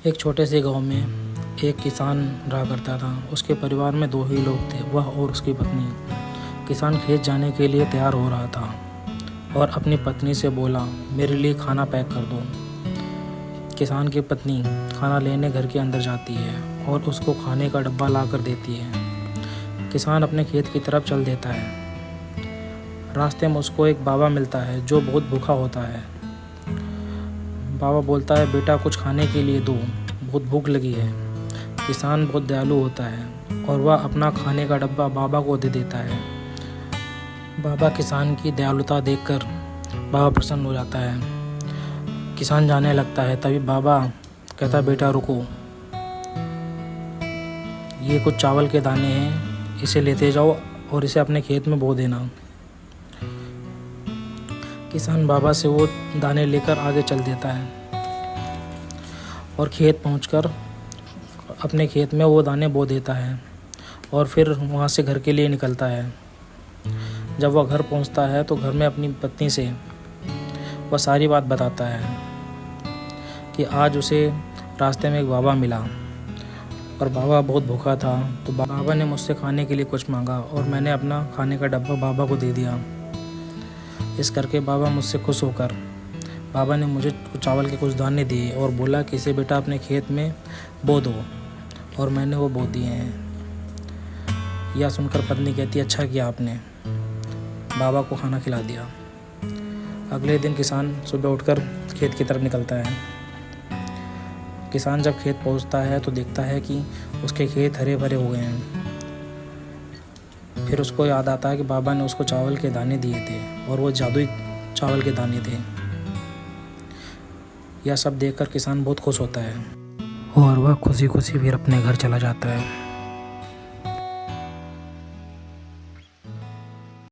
एक छोटे से गांव में एक किसान रहा करता था। उसके परिवार में 2 ही लोग थे, वह और उसकी पत्नी। किसान खेत जाने के लिए तैयार हो रहा था और अपनी पत्नी से बोला, मेरे लिए खाना पैक कर दो। किसान की पत्नी खाना लेने घर के अंदर जाती है और उसको खाने का डब्बा ला कर देती है। किसान अपने खेत की तरफ चल देता है। रास्ते में उसको एक बाबा मिलता है जो बहुत भूखा होता है। बाबा बोलता है, बेटा कुछ खाने के लिए दो, बहुत भूख लगी है। किसान बहुत दयालु होता है और वह अपना खाने का डब्बा बाबा को दे देता है। बाबा किसान की दयालुता देखकर बाबा प्रसन्न हो जाता है। किसान जाने लगता है, तभी बाबा कहता, बेटा रुको, ये कुछ चावल के दाने हैं, इसे लेते जाओ और इसे अपने खेत में बो देना। किसान बाबा से वो दाने लेकर आगे चल देता है और खेत पहुंचकर अपने खेत में वो दाने बो देता है और फिर वहाँ से घर के लिए निकलता है। जब वह घर पहुंचता है तो घर में अपनी पत्नी से वह सारी बात बताता है कि आज उसे रास्ते में एक बाबा मिला और बाबा बहुत भूखा था, तो बाबा ने मुझसे खाने के लिए कुछ मांगा और मैंने अपना खाने का डब्बा बाबा को दे दिया। इस करके बाबा मुझसे खुश होकर बाबा ने मुझे चावल के कुछ दाने दिए और बोला कि इसे बेटा अपने खेत में बो दो, और मैंने वो बो दिए हैं। यह सुनकर पत्नी कहती, अच्छा किया आपने, बाबा को खाना खिला दिया। अगले दिन किसान सुबह उठकर खेत की तरफ निकलता है। किसान जब खेत पहुंचता है तो देखता है कि उसके खेत हरे भरे हो गए हैं। फिर उसको याद आता है कि बाबा ने उसको चावल के दाने दिए थे और वो जादुई चावल के दाने थे। यह सब देखकर किसान बहुत खुश होता है और वह खुशी खुशी फिर अपने घर चला जाता है।